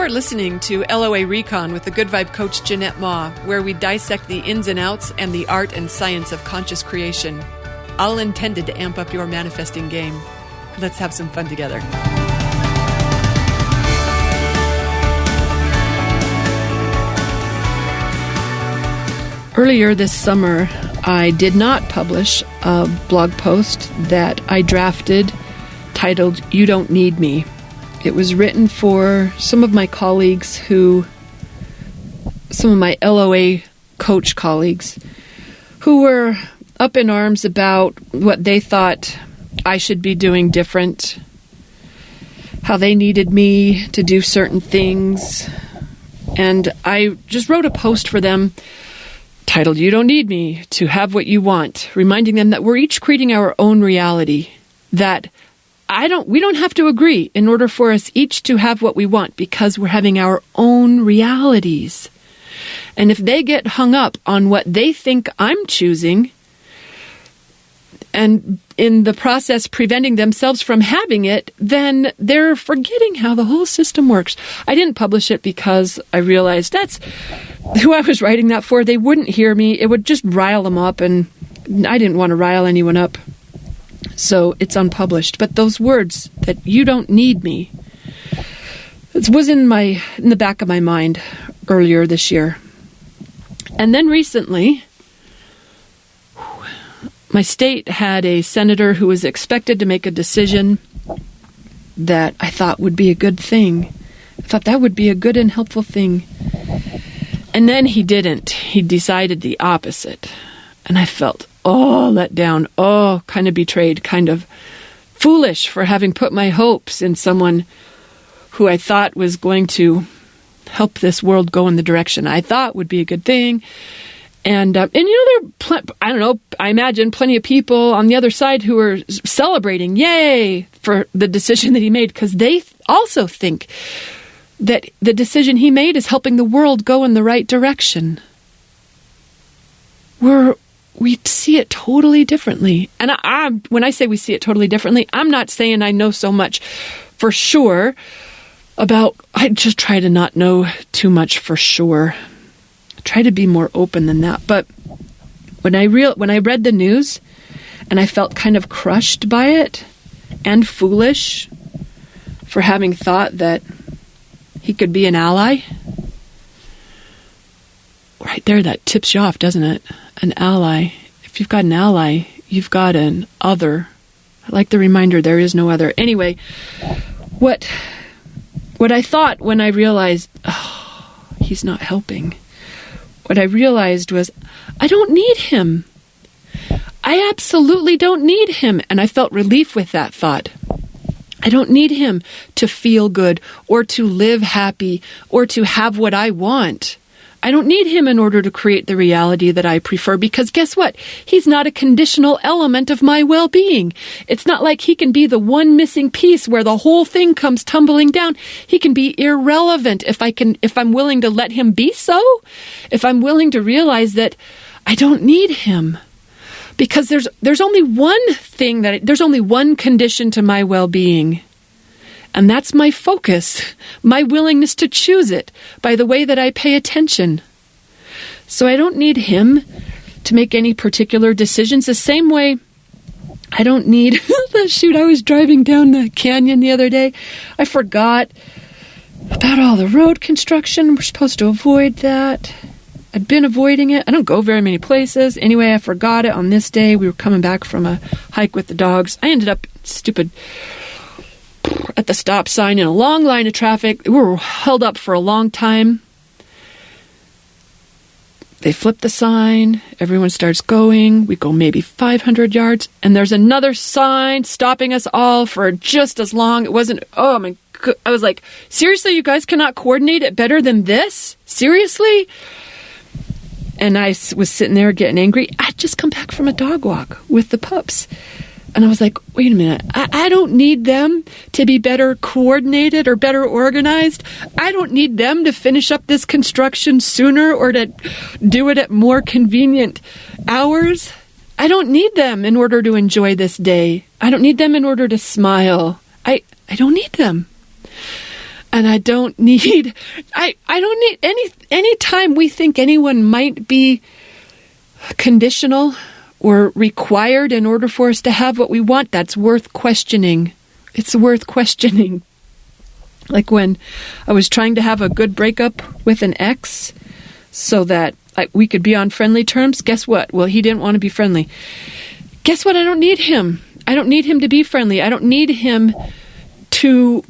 are listening to LOA Recon with the Good Vibe coach Jeanette Ma, where we dissect the ins and outs and the art and science of conscious creation, all intended to amp up your manifesting game. Let's have some fun together. Earlier this summer, I did not publish a blog post that I drafted titled, "You Don't Need Me." It was written for some of my colleagues some of my LOA coach colleagues, who were up in arms about what they thought I should be doing different, how they needed me to do certain things. And I just wrote a post for them titled, "You Don't Need Me to Have What You Want," reminding them that we're each creating our own reality, that we don't have to agree in order for us each to have what we want, because we're having our own realities. And if they get hung up on what they think I'm choosing, and in the process preventing themselves from having it, then they're forgetting how the whole system works. I didn't publish it because I realized that's who I was writing that for. They wouldn't hear me. It would just rile them up, and I didn't want to rile anyone up. So it's unpublished. But those words, that "you don't need me," it was in the back of my mind earlier this year. And then recently, my state had a senator who was expected to make a decision that I thought would be a good thing. I thought that would be a good and helpful thing. And then he didn't. He decided the opposite. And I felt, let down, kind of betrayed, kind of foolish for having put my hopes in someone who I thought was going to help this world go in the direction I thought would be a good thing. And I imagine plenty of people on the other side who are celebrating, yay, for the decision that he made, because they also think that the decision he made is helping the world go in the right direction. We see it totally differently. And when I say we see it totally differently, I'm not saying I know so much for sure I just try to not know too much for sure. Try to be more open than that. But when I read the news and I felt kind of crushed by it and foolish for having thought that he could be an ally, right there, that tips you off, doesn't it? An ally. If you've got an ally, you've got an other. I like the reminder, there is no other. Anyway, what I thought when I realized, he's not helping, what I realized was, I don't need him. I absolutely don't need him. And I felt relief with that thought. I don't need him to feel good or to live happy or to have what I want. I don't need him in order to create the reality that I prefer, because guess what? He's not a conditional element of my well-being. It's not like he can be the one missing piece where the whole thing comes tumbling down. He can be irrelevant if I'm willing to let him be so, if I'm willing to realize that I don't need him. Because there's only one thing there's only one condition to my well-being. And that's my focus, my willingness to choose it by the way that I pay attention. So I don't need him to make any particular decisions. The same way I don't need... I was driving down the canyon the other day. I forgot about all the road construction. We're supposed to avoid that. I'd been avoiding it. I don't go very many places. Anyway, I forgot it on this day. We were coming back from a hike with the dogs. I ended up at the stop sign in a long line of traffic. We were held up for a long time. They flip the sign. Everyone starts going. We go maybe 500 yards. And there's another sign stopping us all for just as long. It wasn't... I was like, seriously, you guys cannot coordinate it better than this? Seriously? And I was sitting there getting angry. I'd just come back from a dog walk with the pups. And I was like, wait a minute, I don't need them to be better coordinated or better organized. I don't need them to finish up this construction sooner or to do it at more convenient hours. I don't need them in order to enjoy this day. I don't need them in order to smile. I don't need them. And I don't need any time we think anyone might be conditional or required in order for us to have what we want, that's worth questioning. It's worth questioning. Like when I was trying to have a good breakup with an ex so that we could be on friendly terms, guess what? Well, he didn't want to be friendly. Guess what? I don't need him. I don't need him to be friendly. I don't need him to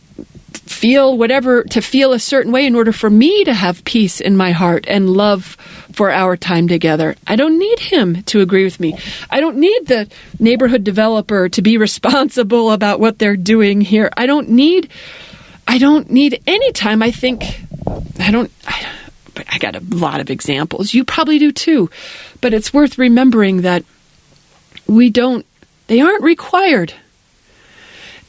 feel a certain way in order for me to have peace in my heart and love for our time together. I don't need him to agree with me. I don't need the neighborhood developer to be responsible about what they're doing here. I don't need any time. I got a lot of examples. You probably do too. But it's worth remembering that they aren't required.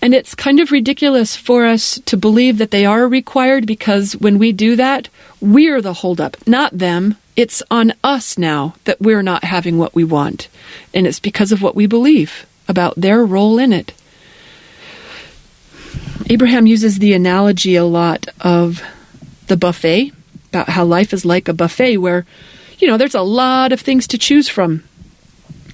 And it's kind of ridiculous for us to believe that they are required, because when we do that, we're the holdup, not them. It's on us now that we're not having what we want. And it's because of what we believe about their role in it. Abraham uses the analogy a lot of the buffet, about how life is like a buffet where, there's a lot of things to choose from.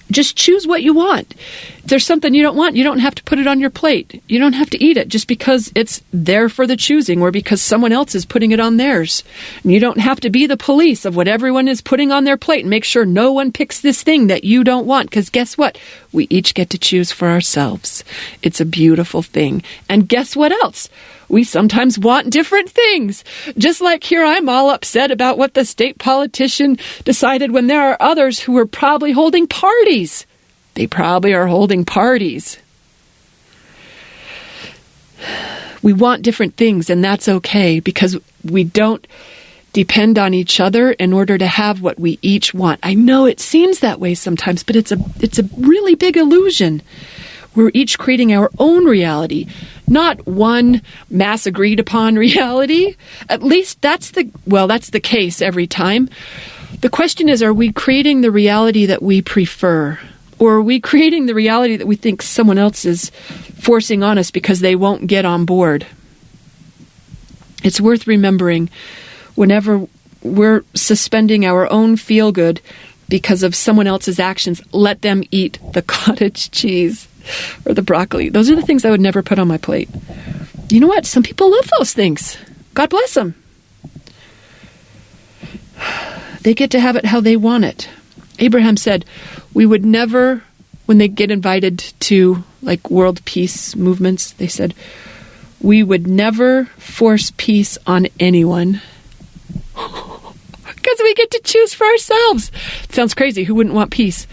Just choose what you want. If there's something you don't want, you don't have to put it on your plate. You don't have to eat it just because it's there for the choosing or because someone else is putting it on theirs. And you don't have to be the police of what everyone is putting on their plate and make sure no one picks this thing that you don't want. Because guess what? We each get to choose for ourselves. It's a beautiful thing. And guess what else? We sometimes want different things. Just like here, I'm all upset about what the state politician decided when there are others who are probably holding parties. They probably are holding parties. We want different things, and that's okay, because we don't depend on each other in order to have what we each want. I know it seems that way sometimes, but it's a really big illusion. We're each creating our own reality, not one mass agreed upon reality. At least that's the case every time. The question is, are we creating the reality that we prefer? Or are we creating the reality that we think someone else is forcing on us because they won't get on board? It's worth remembering whenever we're suspending our own feel-good because of someone else's actions, let them eat the cottage cheese or the broccoli. Those are the things I would never put on my plate. You know what? Some people love those things. God bless them. They get to have it how they want it. Abraham said, we would never, when they get invited to world peace movements, they said, we would never force peace on anyone. Because we get to choose for ourselves. Sounds crazy. Who wouldn't want peace?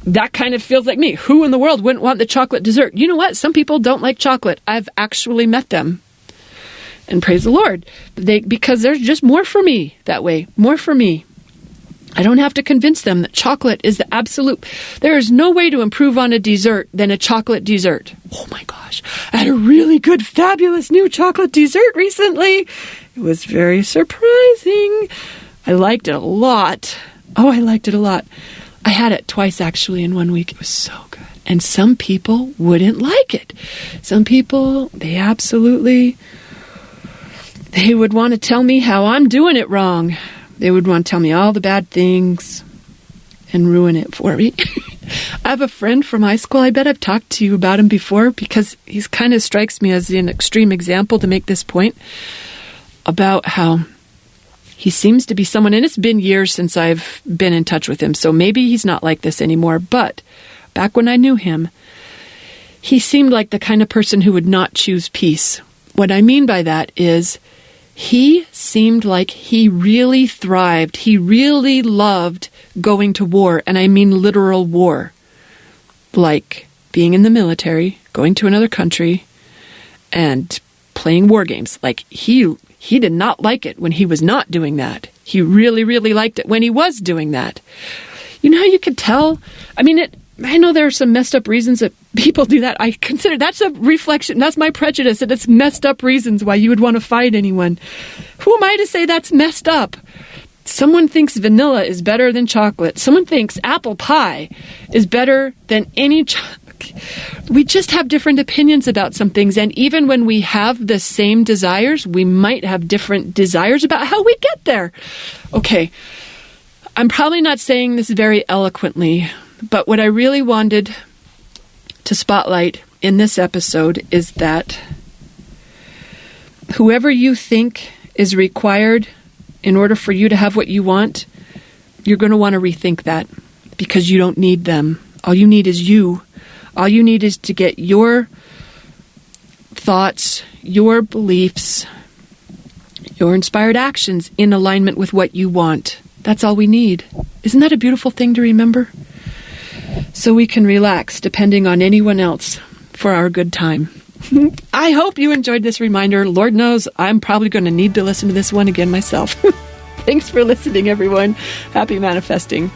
That kind of feels like me. Who in the world wouldn't want the chocolate dessert? You know what? Some people don't like chocolate. I've actually met them. And praise the Lord. Because there's just more for me that way. More for me. I don't have to convince them that chocolate is the absolute. There is no way to improve on a dessert than a chocolate dessert. Oh my gosh. I had a really good, fabulous new chocolate dessert recently. It was very surprising. I liked it a lot. Oh, I liked it a lot. I had it twice actually in 1 week. It was so good. And some people wouldn't like it. Some people, they would want to tell me how I'm doing it wrong. They would want to tell me all the bad things and ruin it for me. I have a friend from high school. I bet I've talked to you about him before because he kind of strikes me as an extreme example to make this point about how he seems to be someone, and it's been years since I've been in touch with him, so maybe he's not like this anymore. But back when I knew him, he seemed like the kind of person who would not choose peace. What I mean by that is he seemed like he really thrived. He really loved going to war, and I mean literal war. Like being in the military, going to another country, and playing war games. Like he did not like it when he was not doing that. He really, really liked it when he was doing that. You know how you could tell? I mean, I know there are some messed up reasons that people do that. I consider that's a reflection. That's my prejudice, that it's messed up reasons why you would want to fight anyone. Who am I to say that's messed up? Someone thinks vanilla is better than chocolate. Someone thinks apple pie is better than any we just have different opinions about some things. And even when we have the same desires, we might have different desires about how we get there. Okay, I'm probably not saying this very eloquently, but what I really wanted to spotlight in this episode is that whoever you think is required in order for you to have what you want, you're going to want to rethink that, because you don't need them. All you need is you. All you need is to get your thoughts, your beliefs, your inspired actions in alignment with what you want. That's all we need. Isn't that a beautiful thing to remember? So we can relax depending on anyone else for our good time. I hope you enjoyed this reminder. Lord knows I'm probably going to need to listen to this one again myself. Thanks for listening, everyone. Happy manifesting.